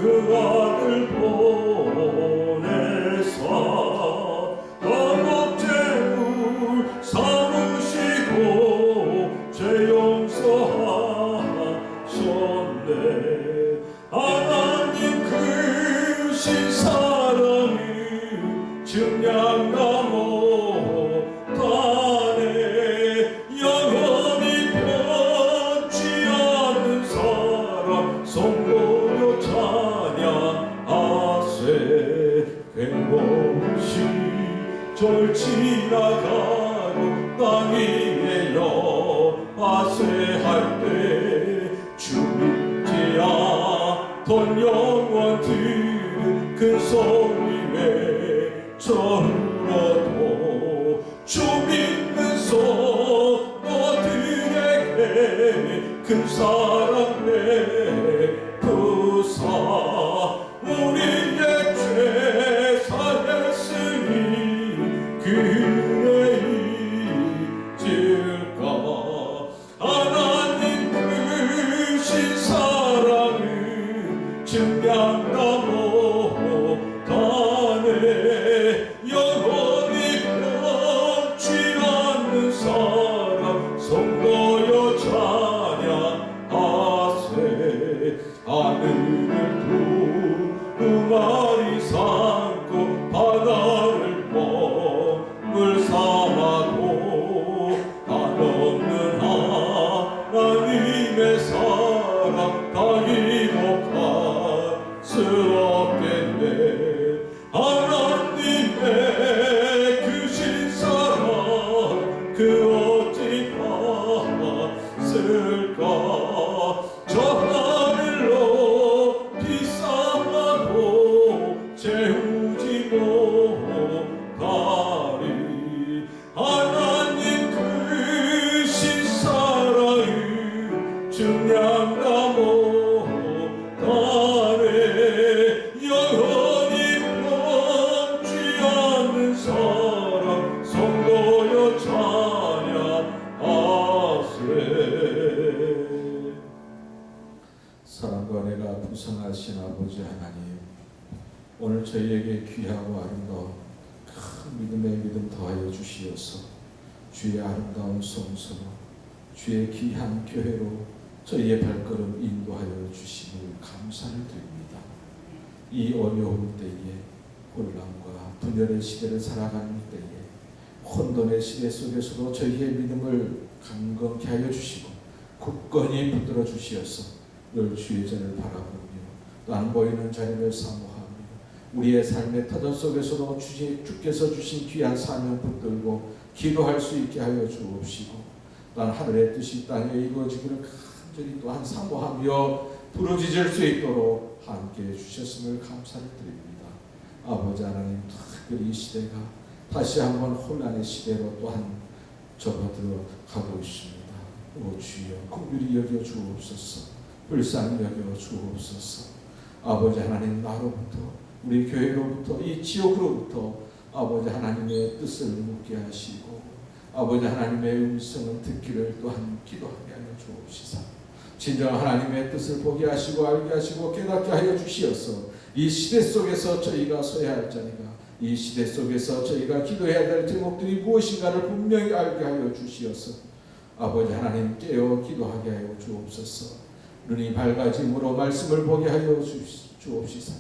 그 아들 보내사 거룩제물 삼으시고 죄 용서하셨네. 하나님 크신 사랑이 증량나무 단에 영원히 변치 않는 사랑 성도여 찬양하세. 괴로운 시절 지나가고 땅 위에 여하세할 때 주 믿지 않던 영혼들은 큰 소리 외쳐 울어도 주 믿는 성도들에게 큰 사랑 베푸사 우리의 죄 사했으니 그의 잊을까. 하나님 크신 사랑은 증량나무 단에 영원히 변치 않는 사랑 성도여 찬양하세. 하늘을 두 마리 삼고 바다를 멍을 삼아도 한없는 하나님의 사랑 다 이목할 수 없겠네. 하나님의 크신 사랑 그 어찌 봤을까. 저 하늘로 비싸도 채우지 못하리. 하나님 크신 사랑이 증량나무 단에 영원히 변치 않는 사랑 성도여 찬양하세. 사랑과 은혜가 풍성하신 아버지 하나님, 오늘 저희에게 귀하고 아름다운 큰 믿음의 믿음 더하여 주시어서 주의 아름다운 성소로 주의 귀한 교회로 저희의 발걸음 인도하여 주심을 감사를 드립니다. 이 어려운 때에 혼란과 분열의 시대를 살아가는 때에 혼돈의 시대 속에서도 저희의 믿음을 강건케 하여 주시고 굳건히 붙들어 주시어서 늘 주의 전을 바라보며 또 안 보이는 자리를 사모하며 우리의 삶의 터전 속에서도 주께서 주신 귀한 사명 붙들고 기도할 수 있게 하여 주옵시고 또한 하늘의 뜻이 땅에 이루어지기를 간절히 또한 사모하며 부르짖을 수 있도록 함께 해주셨음을 감사를 드립니다. 아버지 하나님, 특별히 이 시대가 다시 한번 혼란의 시대로 또한 접어들어 가고 있습니다. 오 주여, 긍휼히 여겨 주옵소서. 불쌍히 여겨 주옵소서. 아버지 하나님, 나로부터 우리 교회로부터 이 지역으로부터 아버지 하나님의 뜻을 묻게 하시고 아버지 하나님의 음성을 듣기를 또한 기도하게 하여 주옵시사. 진정 하나님의 뜻을 보게 하시고 알게 하시고 깨닫게 하여 주시어서 이 시대 속에서 저희가 서야 할 자리가, 이 시대 속에서 저희가 기도해야 될 제목들이 무엇인가를 분명히 알게 하여 주시어서 아버지 하나님 깨어 기도하게 하여 주옵소서. 눈이 밝아짐으로 말씀을 보게 하여 주옵시사.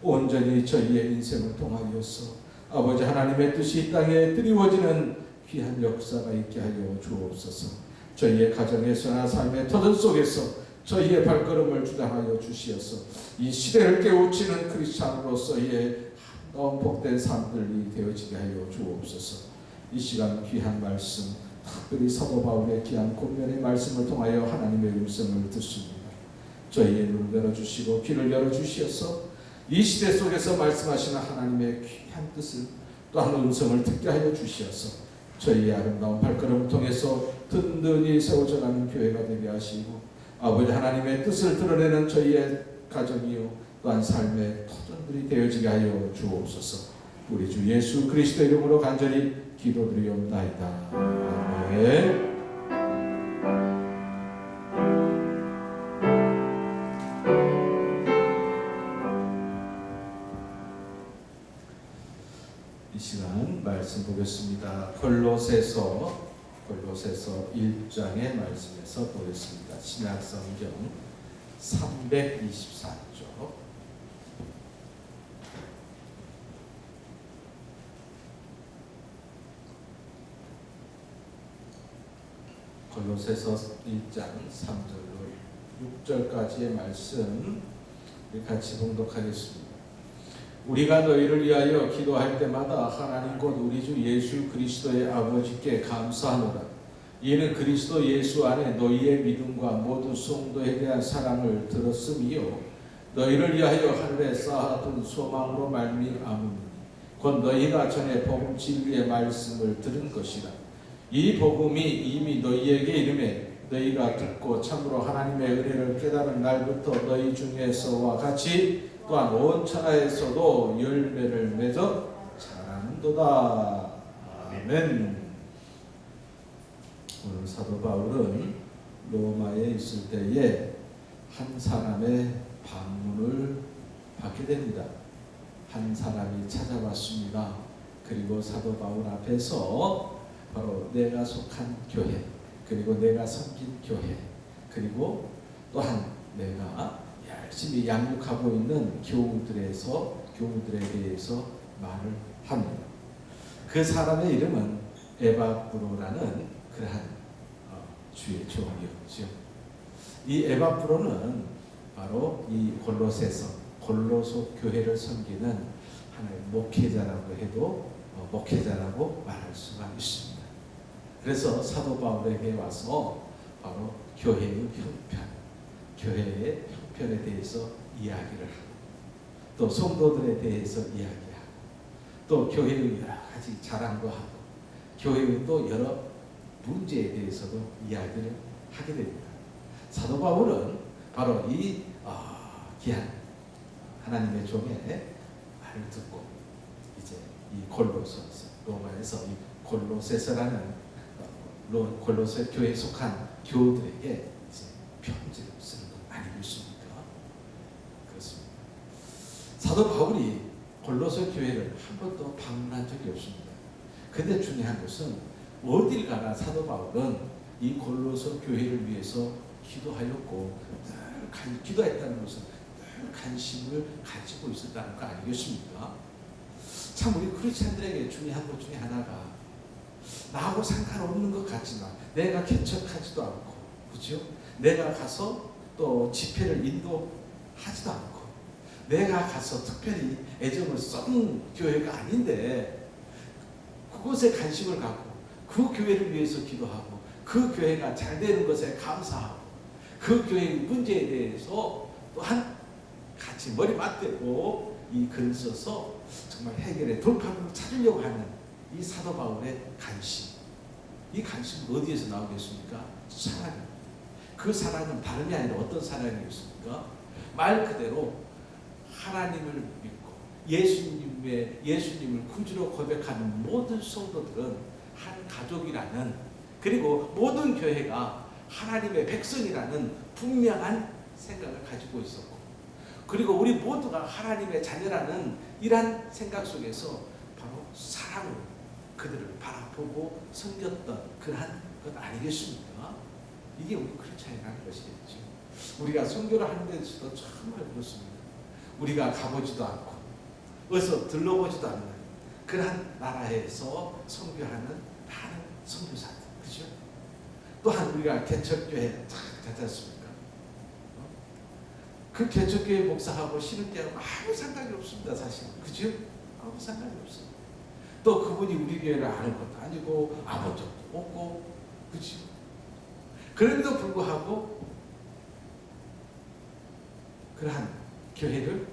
온전히 저희의 인생을 통하여서 아버지 하나님의 뜻이 이 땅에 드리워지는 귀한 역사가 있게 하여 주옵소서. 저희의 가정에서나 삶의 터전 속에서 저희의 발걸음을 주장하여 주시어서 이 시대를 깨우치는 크리스찬으로서의 아름다운 복된 삶들이 되어지게 하여 주옵소서. 이 시간 귀한 말씀, 특별히 사도 바울의 귀한 권면의 말씀을 통하여 하나님의 음성을 듣습니다. 저희의 눈을 열어주시고 귀를 열어주시어서 이 시대 속에서 말씀하시는 하나님의 귀한 뜻을 또한 음성을 듣게 하여 주시어서 저희의 아름다운 발걸음을 통해서 든든히 세워져가는 교회가 되게 하시고 아버지 하나님의 뜻을 드러내는 저희의 가정이요 또한 삶의 터전들이 되어지게 하여 주옵소서. 우리 주 예수 그리스도 이름으로 간절히 기도드리옵나이다. 아멘. 시간 말씀 보겠습니다. 골로새서 1장의 말씀에서 보겠습니다. 신약성경 324쪽. 골로새서 1장 3절로 6절까지의 말씀 우리 같이 봉독하겠습니다. 우리가 너희를 위하여 기도할 때마다 하나님 곧 우리 주 예수 그리스도의 아버지께 감사하노라. 이는 그리스도 예수 안에 너희의 믿음과 모든 성도에 대한 사랑을 들었음이요 너희를 위하여 하늘에 쌓아둔 소망으로 말미암으니 곧 너희가 전에 복음 진리의 말씀을 들은 것이라. 이 복음이 이미 너희에게 이르매 너희가 듣고 참으로 하나님의 은혜를 깨달은 날부터 너희 중에서와 같이 또한 온 천하에서도 열매를 맺어 자라는도다. 아멘. 오늘 사도 바울은 로마에 있을 때에 한 사람의 방문을 받게 됩니다. 한 사람이 찾아왔습니다. 그리고 사도 바울 앞에서 바로 내가 속한 교회, 그리고 내가 섬긴 교회, 그리고 또한 내가 열심히 양육하고 있는 교우들에 대해서 말을 합니다. 그 사람의 이름은 에바브로라는 그러한 주의 종이었죠. 이 에바브로는 바로 이 골로소 교회를 섬기는 하나의 목회자라고 말할 수가 있습니다. 그래서 사도 바울에게 와서 바로 교회의 형편에 대해서 이야기를 하고 또 성도들에 대해서 이야기하고 또 교회의 여러 가지 자랑도 하고 교회의 또 여러 문제에 대해서도 이야기를 하게 됩니다. 사도 바울은 바로 이 귀한 하나님의 종의 말을 듣고 이제 이 로마에서 이 골로새서라는 골로새 교회에 속한 교우들에게 이제 편지를 쓰는 것 아니겠습니까? 그렇습니다. 사도 바울이 골로새 교회를 한 번도 방문한 적이 없습니다. 근데 중요한 것은 어딜 가나 사도 바울은 이 골로새 교회를 위해서 기도하였고 늘 기도했다는 것은 늘 관심을 가지고 있었다는 거 아니겠습니까? 참 우리 크리스찬들에게 중요한 것 중에 하나가 나하고 상관없는 것 같지만 내가 개척하지도 않고 그렇죠? 내가 가서 또 집회를 인도하지도 않고 내가 가서 특별히 애정을 쏟는 교회가 아닌데 그곳에 관심을 갖고 그 교회를 위해서 기도하고 그 교회가 잘 되는 것에 감사하고 그 교회의 문제에 대해서 또한 같이 머리 맞대고 이 글을 써서 정말 해결의 돌파구를 찾으려고 하는 이 사도 바울의 관심, 이 관심은 어디에서 나오겠습니까? 사랑입니다. 그 사랑은 다름이 아니라 어떤 사랑이겠습니까? 말 그대로 하나님을 믿고 예수님을 구주로 고백하는 모든 성도들은 한 가족이라는, 그리고 모든 교회가 하나님의 백성이라는 분명한 생각을 가지고 있었고, 그리고 우리 모두가 하나님의 자녀라는 이러한 생각 속에서 바로 사랑으로 그들을 바라보고 섬겼던 그러한 것 아니겠습니까? 이게 우리 크리스찬이라는 것이겠죠. 우리가 선교를 하는 데서도 정말 그렇습니다. 우리가 가보지도 않고 어디서 들러보지도 않는 그러한 나라에서 선교하는 많은 선교사들, 그죠? 또한 우리가 개척교회 가지 않습니까? 그 개척교회 목사하고 신흥교회하고 아무 상관이 없습니다, 사실. 그죠? 아무 상관이 없어요. 또 그분이 우리 교회를 아는 것도 아니고 아본 적도 없고, 그죠? 그런데도 불구하고 그러한 교회를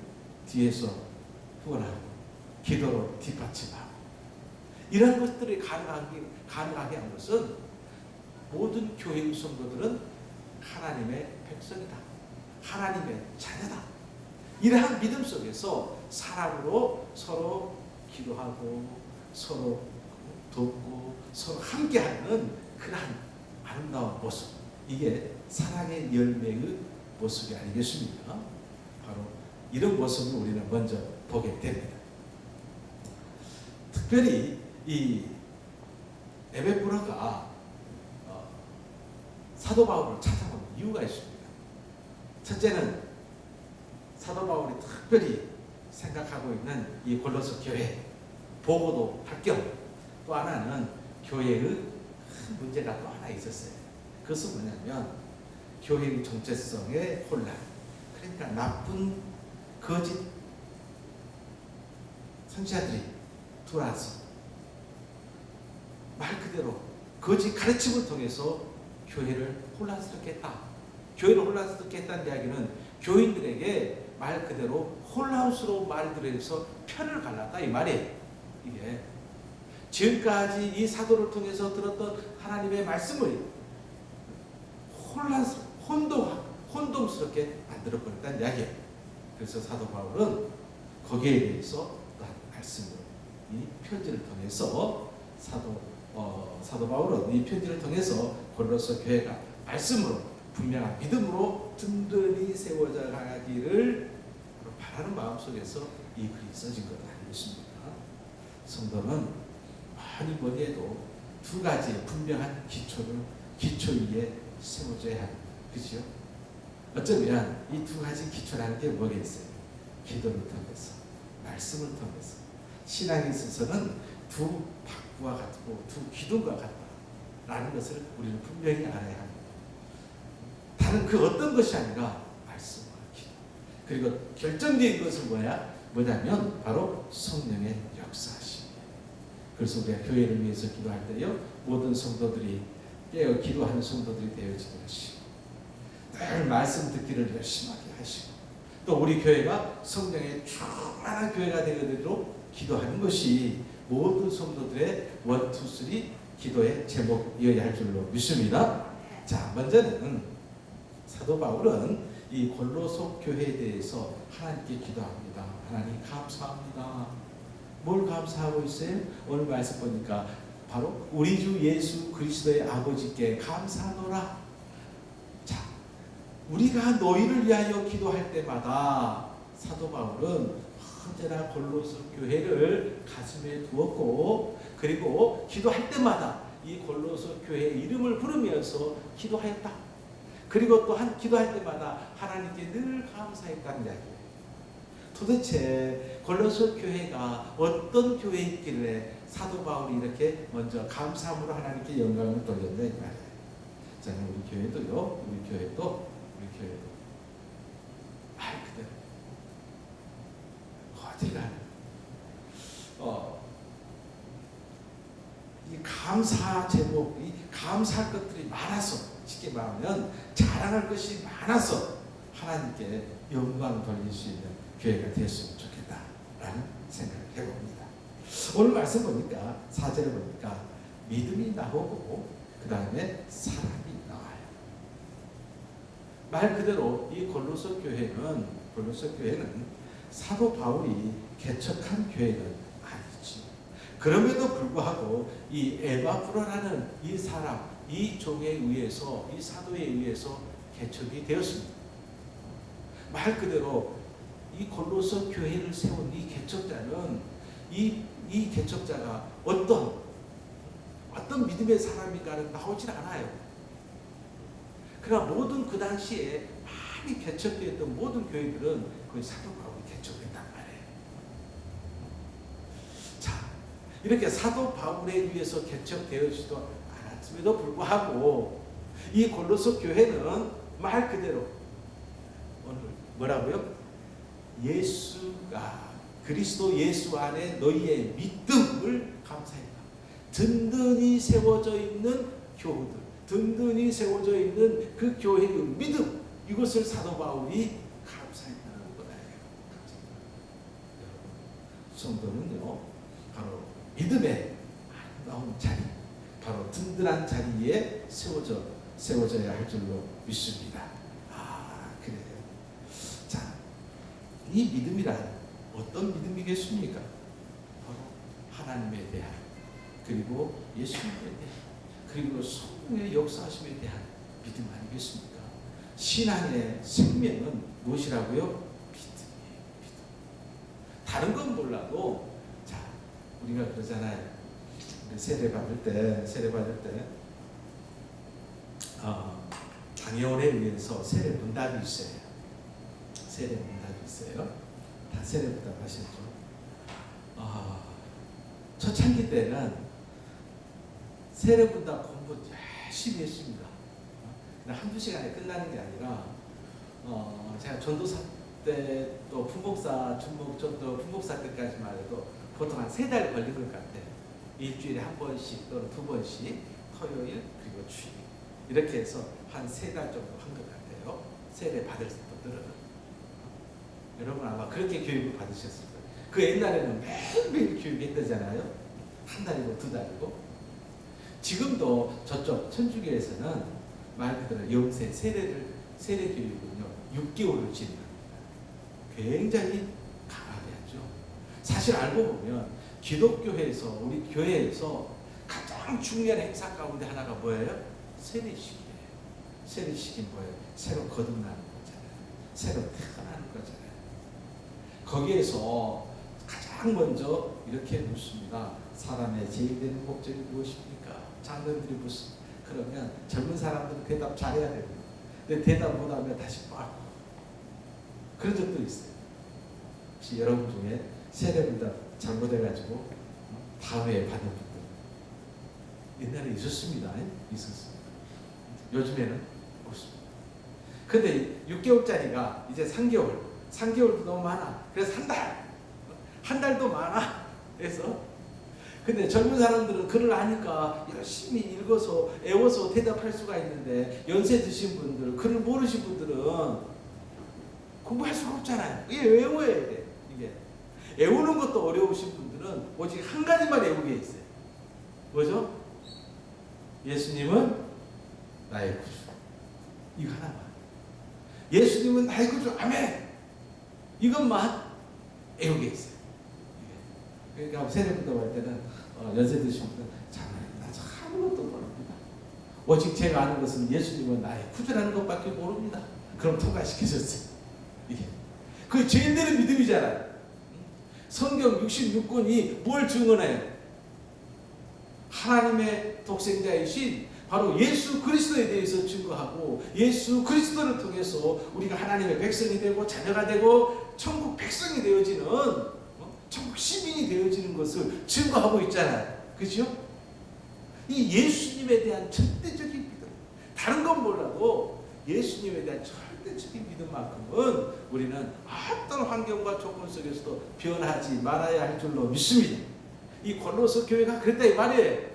뒤에서 후원하고 기도로 뒷받침하고 이런 것들이 가능하게 한 것은 모든 교회의 성도들은 하나님의 백성이다, 하나님의 자녀다, 이러한 믿음 속에서 사랑으로 서로 기도하고 서로 돕고 서로 함께하는 그러한 아름다운 모습, 이게 사랑의 열매의 모습이 아니겠습니까? 바로 이런 모습을 우리는 먼저 보게 됩니다. 특별히 이 에베브라가 사도 바울을 찾아온 이유가 있습니다. 첫째는 사도 바울이 특별히 생각하고 있는 이 골로새 교회 보고도 할 겸, 또 하나는 교회의 큰 문제가 또 하나 있었어요. 그것은 뭐냐면 교회의 정체성의 혼란, 그러니까 나쁜 거짓 선지자들이 들어와서 말 그대로 거짓 가르침을 통해서 교회를 혼란스럽게 했다. 교회를 혼란스럽게 했다는 이야기는 교인들에게 말 그대로 혼란스러운 말들에 대해서 편을 갈랐다 이 말이에요. 이게 지금까지 이 사도를 통해서 들었던 하나님의 말씀을 혼동스럽게 만들어버렸다는 이야기예요. 그래서 사도 바울은 거기에 대해서 말씀을 이 편지를 통해서 사도 바울은 이 편지를 통해서 골로새 교회가 말씀으로 분명한 믿음으로 든든히 세워져 가기를 바라는 마음속에서 이 글이 써진 것 아니겠습니까? 성도는 뭐니 해도 두 가지의 분명한 기초 위에 세워져야 합니다. 그렇죠? 어쩌면 이 두 가지 기초라는 게 뭐겠어요? 기도를 통해서, 말씀을 통해서. 신앙에 있어서는 두 박구와 같고 두 기둥과 같다라는 것을 우리는 분명히 알아야 합니다. 다른 그 어떤 것이 아니라 말씀과 기도. 그리고 결정적인 것은 뭐냐면 바로 성령의 역사하심이에요. 그래서 우리가 교회를 위해서 기도할 때요, 모든 성도들이 깨어 기도하는 성도들이 되어지게 하시고, 늘 말씀 듣기를 열심하게 하시고, 또 우리 교회가 성령의 충만한 교회가 되도록 기도하는 것이 모든 성도들의 1, 2, 3 기도의 제목이어야 할 줄로 믿습니다. 자, 먼저는 사도 바울은 이 골로새 교회에 대해서 하나님께 기도합니다. 하나님 감사합니다. 뭘 감사하고 있어요? 오늘 말씀 보니까 바로 우리 주 예수 그리스도의 아버지께 감사하노라. 자, 우리가 너희를 위하여 기도할 때마다 사도 바울은 언제나 골로새 교회를 가슴에 두었고, 그리고 기도할 때마다 이 골로새 교회의 이름을 부르면서 기도하였다. 그리고 또한 기도할 때마다 하나님께 늘 감사했다는 이야기예요. 도대체 골로새 교회가 어떤 교회였길래 사도 바울이 이렇게 먼저 감사함으로 하나님께 영광을 돌렸냐 이 말이에요. 자, 우리 교회도 말 그대로 어디가 이 감사 제목, 이 감사할 것들이 많아서, 쉽게 말하면 자랑할 것이 많아서 하나님께 영광 돌릴 수 있는 교회가 되었으면 좋겠다라는 생각을 해봅니다. 오늘 말씀 보니까 4절에 보니까 믿음이 나오고 그 다음에 사랑이 나와요. 말 그대로 이 골로새 교회는 사도 바울이 개척한 교회는 아니지. 그럼에도 불구하고 이 에바브라라는 이 사람, 이 종에 의해서, 이 사도에 의해서 개척이 되었습니다. 말 그대로 이 골로새 교회를 세운 이 개척자는 이 개척자가 어떤 믿음의 사람인가는 나오질 않아요. 그러나 모든 그 당시에 많이 개척되었던 모든 교회들은 거의 사도 바울이 개척했단 말이에요. 자, 이렇게 사도 바울에 의해서 개척되어지도 않았음에도 불구하고 이 골로새 교회는 말 그대로 오늘 뭐라고요? 예수가 그리스도 예수 안에 너희의 믿음을 감사했다. 든든히 세워져 있는 교우들, 든든히 세워져 있는 그 교회의 믿음, 이것을 사도 바울이 감사했다는 거예요. 성도는요, 바로 믿음의 아름다운 자리, 바로 든든한 자리에 세워져야 할 줄로 믿습니다. 그래요. 자, 이 믿음이란 어떤 믿음이겠습니까? 바로 하나님에 대한, 그리고 예수님에 대한, 그리고 성령의 역사하심에 대한 믿음 아니겠습니까? 신앙의 생명은 무엇이라고요? 믿음이에요. 믿음. 다른 건 몰라도, 자, 우리가 그러잖아요. 우리 세례 받을 때 장애원에 의해서 세례 문답이 있어요. 세례 문답이 있어요. 다 세례 문답 하셨죠. 초창기 때는 세례 문답 공부 열심히 했습니다. 한두 시간에 끝나는 게 아니라 제가 전도사 때 또 품목사, 전도 품목사 때까지만 해도 보통 한 3달 걸린 것 같아요. 일주일에 한 번씩 또는 2번씩 토요일 그리고 주일 이렇게 해서 한 3달 정도 한 것 같아요. 세례 받을 분들은. 여러분 아마 그렇게 교육을 받으셨을 거예요. 그 옛날에는 매일매일 교육했다잖아요. 한 달이고 2달이고. 지금도 저쪽 천주교에서는 말 그대로 영세 세례 교육은요 6개월을 진행합니다. 굉장히 강하게 하죠. 사실 알고 보면 기독교회에서 우리 교회에서 가장 중요한 행사 가운데 하나가 뭐예요? 세례식이에요. 세례식이 뭐예요? 새로 거듭나는 거잖아요. 새로 태어나는 거잖아요. 거기에서 가장 먼저 이렇게 묻습니다. 사람의 제일 되는 목적이 무엇입니까? 장로들이 묻습니다. 그러면 젊은 사람들은 대답 잘해야 됩니다. 근데 대답 못하면 다시 빠고 그런 적도 있어요. 혹시 여러분 중에 세례문답 잘못해가지고 다음에 받은 분들 옛날에 있었습니다. 있었습니다. 요즘에는 없습니다. 근데 6개월짜리가 이제 3개월도 너무 많아. 그래서 한 달도 많아. 그래서 근데 젊은 사람들은 글을 아니까 열심히 읽어서 애워서 대답할 수가 있는데 연세 드신 분들, 글을 모르신 분들은 공부할 수가 없잖아요. 이게 외워야 돼. 이게 애우는 것도 어려우신 분들은 오직 한 가지만 애우게 있어요. 뭐죠? 예수님은 나의 구주. 이거 하나만. 예수님은 나의 구주. 아멘. 이것만 애우게 있어요. 그러니까 세례문답 할 때는 연세 드신 분들 나 아무것도 모릅니다. 오직 제가 아는 것은 예수님은 나의 구주라는 것밖에 모릅니다. 그럼 통과시키셨어요. 이게 그게 제일 되는 믿음이잖아요. 성경 66권이 뭘 증언해요? 하나님의 독생자이신 바로 예수 그리스도에 대해서 증거하고 예수 그리스도를 통해서 우리가 하나님의 백성이 되고 자녀가 되고 천국 백성이 되어지는 천국 시민이 되어지는 것을 증거하고 있잖아요. 그렇죠? 이 예수님에 대한 절대적인 믿음. 다른 건 몰라도 예수님에 대한 절대적인 믿음만큼은 우리는 어떤 환경과 조건 속에서도 변하지 말아야 할 줄로 믿습니다. 이 골로새 교회가 그랬다 이 말이에요.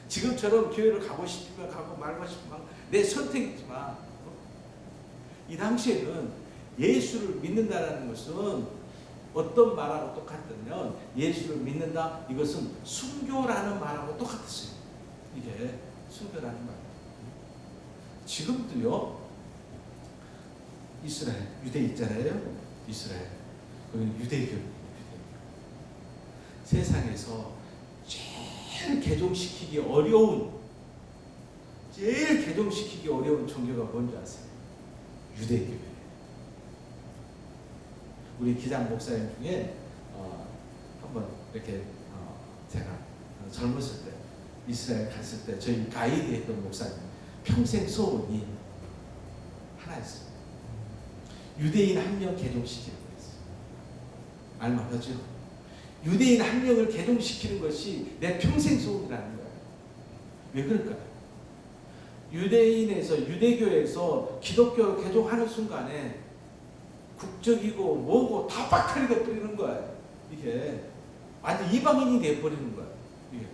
지금처럼 교회를 가고 싶으면 가고 말고 싶으면 내 선택이지만 이 당시에는 예수를 믿는다는 것은 어떤 말하고 똑같으면 예수를 믿는다 이것은 순교라는 말하고 똑같았어요. 이게 순교라는 말. 지금도요 이스라엘 유대 있잖아요. 이스라엘 거기는 유대교. 세상에서 제일 개종시키기 어려운 종교가 뭔지 아세요? 유대교예요. 우리 기장 목사님 중에 한번 이렇게 제가 젊었을 때 이스라엘 갔을 때 저희 가이드 했던 목사님 평생 소원이 하나였어요. 유대인 한 명 개종시키는 거였어요. 알만하죠? 유대인 한 명을 개종시키는 것이 내 평생 소원이라는 거예요. 왜 그럴까요? 유대교에서 기독교로 개종하는 순간에 국적이고 뭐고 다 박탈이 돼버리는 거예요. 이게 완전 이방인이 돼버리는 거예요. 이게.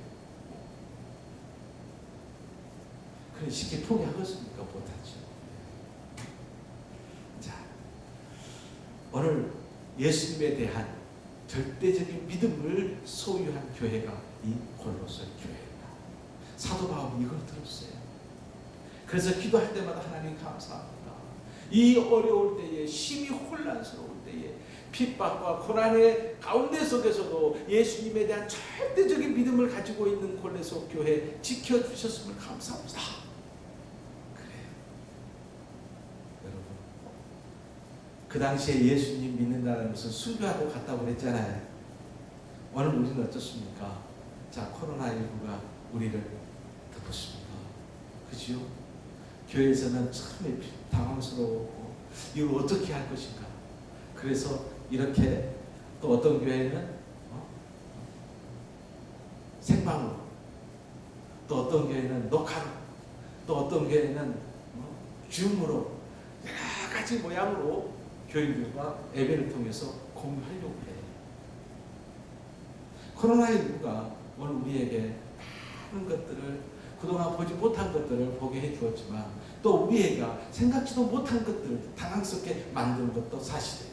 그래 쉽게 포기하겠습니까? 못하죠. 자, 오늘 예수님에 대한 절대적인 믿음을 소유한 교회가 이 골로새 교회입니다. 사도 바울이 이걸 들었어요. 그래서 기도할 때마다 하나님 감사합니다. 이 어려울 때에 심히 혼란스러울 때에 핍박과 고난의 가운데 속에서도 예수님에 대한 절대적인 믿음을 가지고 있는 골로새 교회 지켜주셨음을 감사합니다. 그래요. 여러분 그 당시에 예수님 믿는다는 것은 순교하고 같다고 그랬잖아요. 오늘 우리는 어떻습니까? 자, 코로나19가 우리를 덮었습니다. 그죠? 교회에서는 처음에 당황스러웠고 이걸 어떻게 할 것인가. 그래서 이렇게 또 어떤 교회는 생방으로, 또 어떤 교회는 녹화로, 또 어떤 교회는 줌으로 여러 가지 모양으로 교인들과 예배를 통해서 공유하려고 해요. 코로나19가 오늘 우리에게 많은 것들을, 그동안 보지 못한 것들을 보게 해주었지만 또 우리가 생각지도 못한 것들을 당황스럽게 만드는 것도 사실이에요.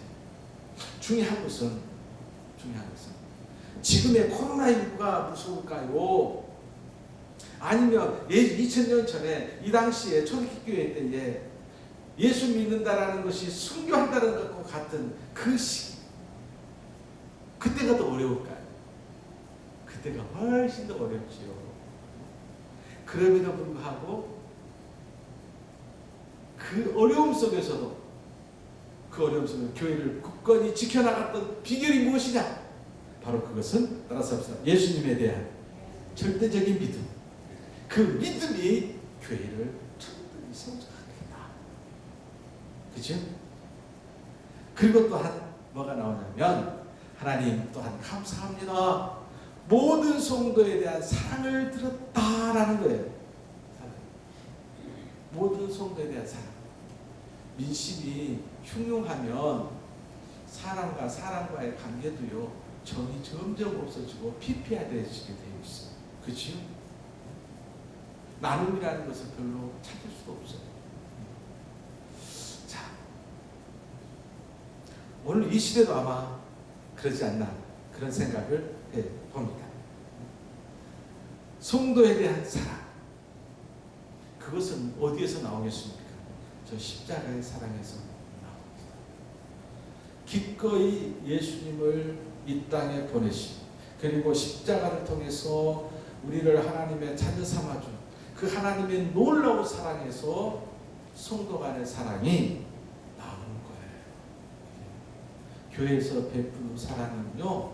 중요한 것은 지금의 코로나19가 무서울까요? 아니면 2000년 전에 이 당시에 초대교회 때에 예수 믿는다라는 것이 순교한다는 것과 같은 그 시기, 그때가 더 어려울까요? 그때가 훨씬 더 어렵지요. 그럼에도 불구하고 그 어려움 속에서도 교회를 굳건히 지켜나갔던 비결이 무엇이냐? 바로 그것은 따라서 합시다. 예수님에 대한 절대적인 믿음. 그 믿음이 교회를 튼튼히 세워가게 했다. 그죠? 그리고 또한 뭐가 나오냐면 하나님 또한 감사합니다. 모든 성도에 대한 사랑을 들었다라는 거예요. 모든 성도에 대한 사랑. 민심이 흉흉하면 사람과 사람과의 관계도요, 정이 점점 없어지고 피폐해지게 되어 있어요. 그렇죠? 나눔이라는 것을 별로 찾을 수도 없어요. 자, 오늘 이 시대도 아마 그러지 않나 그런 생각을 해봅니다. 성도에 대한 사랑, 그것은 어디에서 나오겠습니까? 저 십자가의 사랑에서 나옵니다. 기꺼이 예수님을 이 땅에 보내신, 그리고 십자가를 통해서 우리를 하나님의 자녀 삼아준 그 하나님의 놀라운 사랑에서 성도 간의 사랑이 나오는 거예요. 교회에서 베푸는 사랑은요,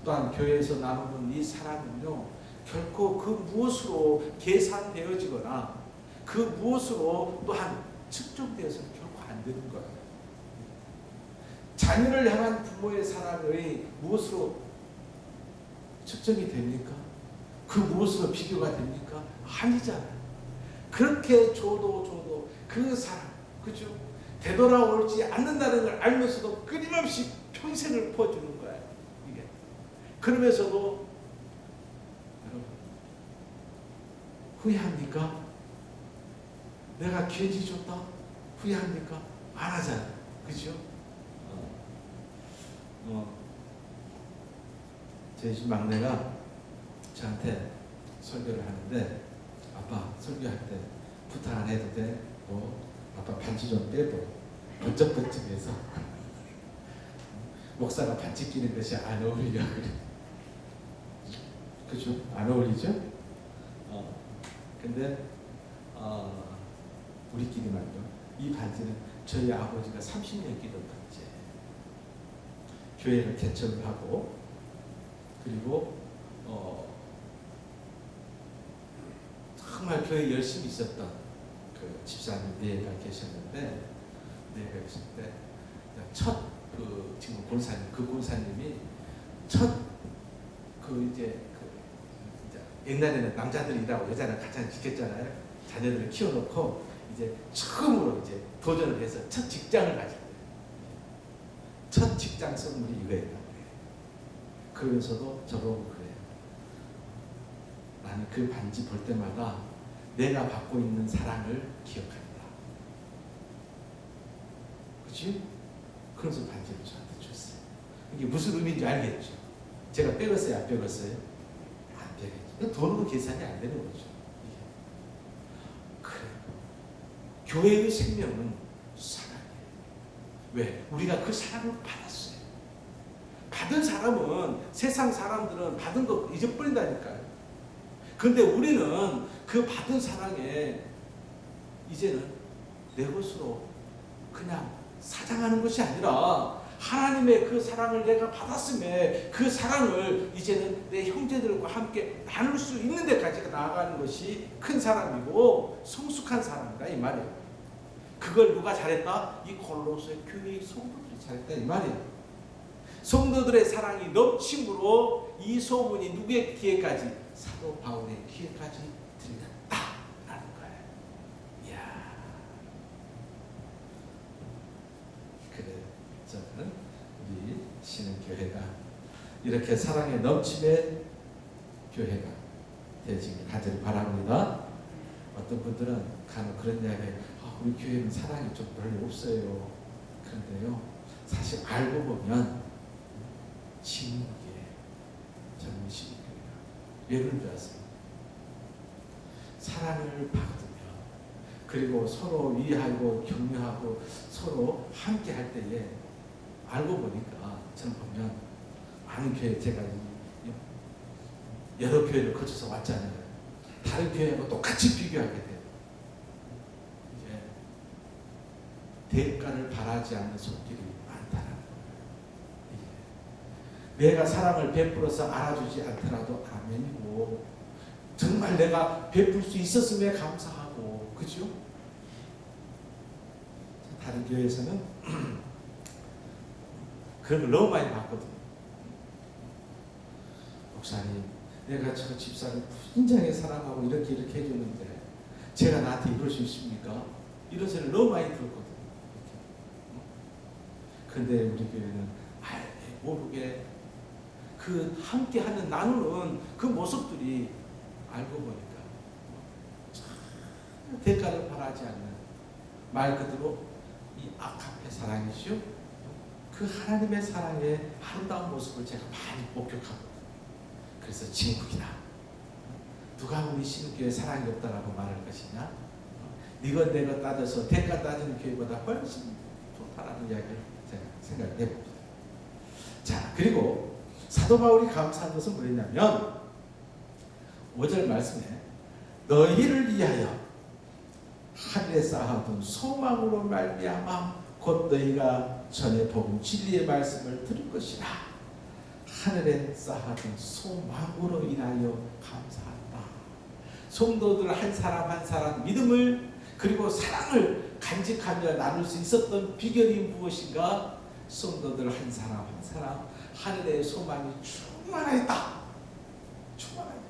또한 교회에서 나누는 이 사랑은요, 결코 그 무엇으로 계산되어지거나 그 무엇으로 또한 측정되어서는 결코 안 되는 거예요. 자녀를 향한 부모의 사랑이 무엇으로 측정이 됩니까? 그 무엇으로 비교가 됩니까? 아니잖아요. 그렇게 줘도 그 사랑, 그죠? 되돌아올지 않는다는 걸 알면서도 끊임없이 평생을 퍼주는 거예요. 이게. 그러면서도 여러분 후회합니까? 내가 괜히 줬다? 후회합니까? 안 하잖아요. 그죠? 제 집 막내가 저한테 설교를 하는데, 아빠 설교할 때 부탁 안 해도 돼? 아빠 반지 좀 빼도 번쩍번쩍해서 목사가 반지 끼는 것이 안 어울려. 그죠? 안 어울리죠? 근데 우리끼리 말이죠. 이 반지는 저희 아버지가 30년 끼던 반지예요. 교회를 개척을 하고, 그리고 정말 교회 열심히 있었던 그 집사님 네가 계셨는데, 네가 계실 때 지금 권사님, 그 권사님이 이제 옛날에는 남자들이 일하고 여자는 가장 지켰잖아요. 자녀들을 키워놓고 이제 처음으로 이제 도전을 해서 첫 직장을 가질 거예요. 첫 직장 선물이 이거였단 말이에요. 그러면서도 저보고 그래요. 나는 그 반지 볼 때마다 내가 받고 있는 사랑을 기억한다. 그치? 그래서 반지를 저한테 줬어요. 이게 무슨 의미인지 알겠죠? 제가 빼갔어요? 안 빼갔어요? 안 빼겠죠. 돈으로 계산이 안 되는 거죠. 그래. 교회의 생명은 사랑이에요. 왜? 우리가 그 사랑을 받았어요. 받은 사람은, 세상 사람들은 받은 거 잊어버린다니까요. 그런데 우리는 그 받은 사랑에 이제는 내 것으로 그냥 사장하는 것이 아니라 하나님의 그 사랑을 내가 받았음에 그 사랑을 이제는 내 형제들과 함께 나눌 수 있는 데까지 나아가는 것이 큰 사람이고 성숙한 사람이다 이 말이에요. 그걸 누가 잘했다? 이 골로새 교회의 성도들이 잘했다 이 말이에요. 성도들의 사랑이 넘침으로 이 소문이 누구의 귀에까지? 사도 바울의 귀에까지 들렸다라는 거예요. 이야. 그래, 저는 우리 신흥교회가 이렇게 사랑에 넘침의 교회가 되시길 간절히 바랍니다. 어떤 분들은 간혹 그런 이야기해요. 우리 교회는 사랑이 좀 별로 없어요. 그런데요, 사실 알고 보면 신흥교회, 젊은 신흥교회가 예를 들어서 사랑을 받으며 그리고 서로 위하고 격려하고 서로 함께 할 때에 알고 보니까 저는 보면 많은 교회 제가 여러 교회를 거쳐서 왔잖아요. 다른 교회하고 똑같이 비교하게 돼요. 이게 대가를 바라지 않는 손길이 많다는 거예요. 내가 사랑을 베풀어서 알아주지 않더라도 아멘이고 정말 내가 베풀 수 있었음에 감사하고 그죠? 다른 교회에서는 그런 걸 너무 많이 봤거든요. 목사님, 내가 저 집사를 굉장히 사랑하고 이렇게 해주는데 제가 나한테 이럴 수 있습니까? 이런 소리를 너무 많이 들었거든요. 그런데 우리 교회는 알게 모르게 그 함께하는 나누는 그 모습들이 알고 보니까 대가를 바라지 않는 말 그대로 이 아카페 사랑이죠. 그 하나님의 사랑의 아름다운 모습을 제가 많이 목격하고 그래서 진국이다. 누가 우리 신교회 사랑이 없다라고 말할 것이냐? 이건 내가 따져서 대가 따지는 교회보다 훨씬 좋다라는 이야기를 제가 생각해 봅니다. 자, 그리고 사도 바울이 감사한 것은 뭐였냐면 5절 말씀에 너희를 위하여 하늘에 쌓아둔 소망으로 말미암아 곧 너희가 전에 복음 진리의 말씀을 들을 것이라. 하늘에 쌓아둔 소망으로 인하여 감사한다. 성도들 한 사람 한 사람 믿음을 그리고 사랑을 간직하며 나눌 수 있었던 비결이 무엇인가? 성도들 한 사람 한 사람 하늘의 소망이 충만하였다. 충만하였다.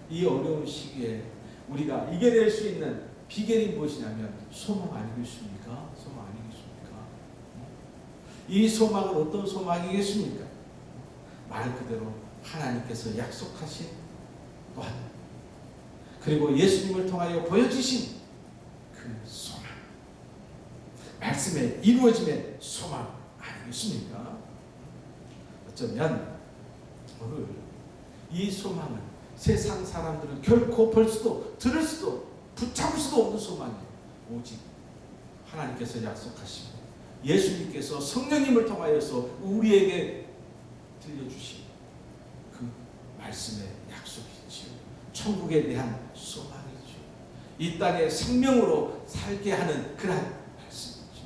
이 어려운 시기에 우리가 이겨낼 수 있는 비결이 무엇이냐면 소망 아니겠습니까? 소망 아니겠습니까? 이 소망은 어떤 소망이겠습니까? 말 그대로 하나님께서 약속하신 또한 그리고 예수님을 통하여 보여주신 그 소망, 말씀의 이루어짐의 소망 아니겠습니까? 어쩌면 오늘 이 소망은 세상 사람들은 결코 볼 수도 들을 수도 붙잡을 수도 없는 소망이에요. 오직 하나님께서 약속하시고 예수님께서 성령님을 통하여서 우리에게 들려주신 그 말씀의 약속이죠. 천국에 대한 소망이죠. 이 땅에 생명으로 살게 하는 그러한 말씀이죠.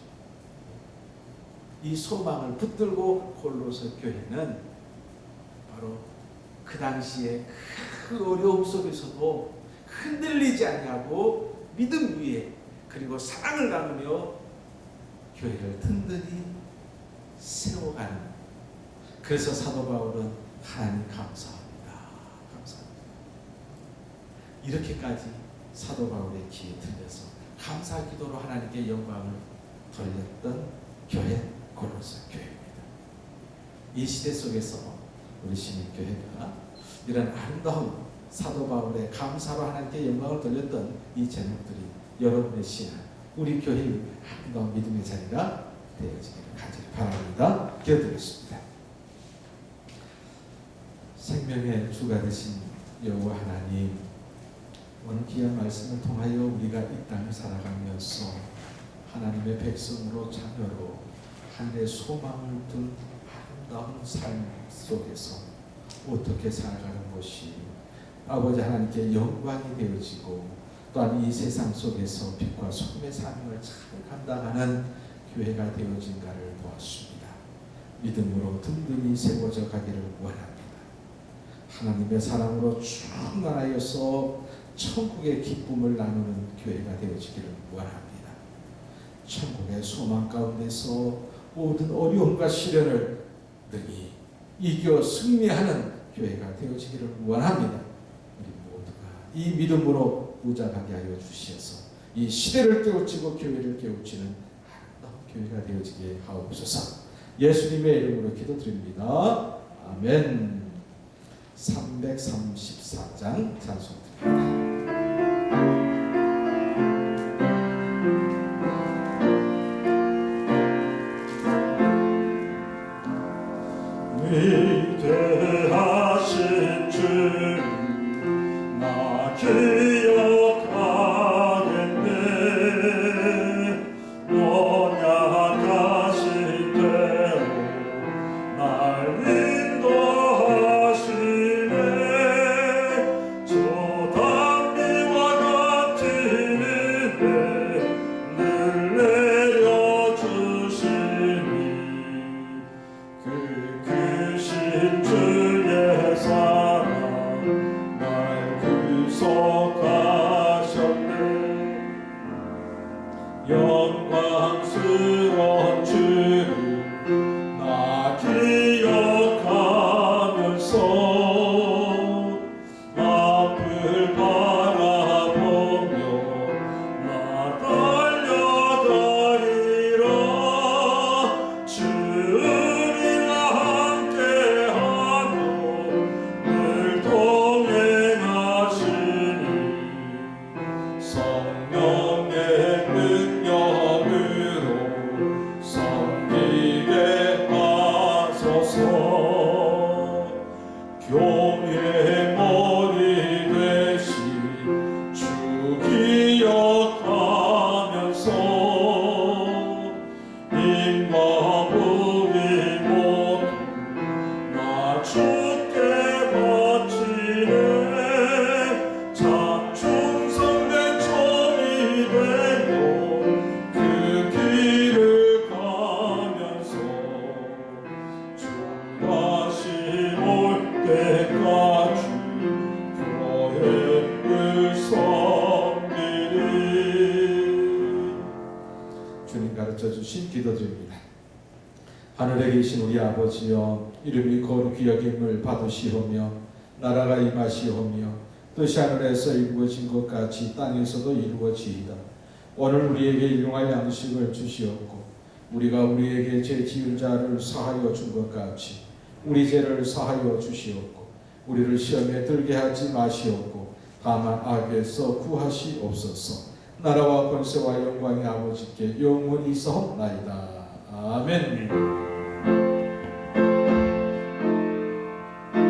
이 소망을 붙들고 골로새 교회는 바로 그 당시에 그 어려움 속에서도 흔들리지 아니하고 믿음 위에 그리고 사랑을 나누며 교회를 든든히 세워가는. 그래서 사도 바울은 하나님 감사합니다. 감사합니다. 이렇게까지 사도 바울의 귀에 들려서 감사 기도로 하나님께 영광을 돌렸던 교회 골로새 교회입니다. 이 시대 속에서 우리 신익교회가 이런 아름다운 사도 바울의 감사로 하나님께 영광을 돌렸던 이 제목들이 여러분의 신앙, 우리 교회의 아름다운 믿음의 자리가 되어지기를 간절히 바랍니다. 기도드리겠습니다. 생명의 주가 되신 여호와 하나님, 오늘 귀한 말씀을 통하여 우리가 이 땅을 살아가면서 하나님의 백성으로 자녀로 하늘의 소망을 둔 아름다운 삶 속에서 어떻게 살아가는 것이 아버지 하나님께 영광이 되어지고 또한 이 세상 속에서 빛과 소금의 사명을 잘 감당하는 교회가 되어진가를 보았습니다. 믿음으로 든든히 세워져 가기를 원합니다. 하나님의 사랑으로 충만하여서 천국의 기쁨을 나누는 교회가 되어지기를 원합니다. 천국의 소망 가운데서 모든 어려움과 시련을 능히 이겨 승리하는 교회가 되어지기를 원합니다. 우리 모두가 이 믿음으로 무장하게 하여 주시어서 이 시대를 깨우치고 교회를 깨우치는 아름다운 교회가 되어지게 하옵소서. 예수님의 이름으로 기도드립니다. 아멘. 334장 찬송드립니다. 위대하신 주 나 기억하겠네. 언약하신 대로 날 인도하시네. 저 담비와 같은 은혜 늘 내려주시니 그 크신 주의 사랑 날 구속하셨네. 영광스러운 주를 나 기억하면서 앞을 바라보며 나 달려가리라. 주님과 함께하며 늘 동행하시니 성령의 능력으로 섬기게 하소서. 교회의 머리 되신 주 기억하면서 인과 부귀 모두 나 주께 바치네. 참 충성된 종이 되며 그 길을 가면서 주 다시 올 때까지 교회를 섬기리. 주님 가르쳐 주신 기도드립니다. 하늘에 계신 우리 아버지여, 이름이 거룩히 여김을 받으시오며 나라가 임하시오며 뜻이 하늘에서 이루어진 것 같이 땅에서도 이루어지이다. 오늘 우리에게 일용할 양식을 주시옵고 우리가 우리에게 죄 지은 자를 사하여 준 것 같이 우리 죄를 사하여 주시옵고 우리를 시험에 들게 하지 마시옵고 다만 악에서 구하시옵소서. 나라와 권세와 영광이 아버지께 영원히 있사옵나이다. 아멘.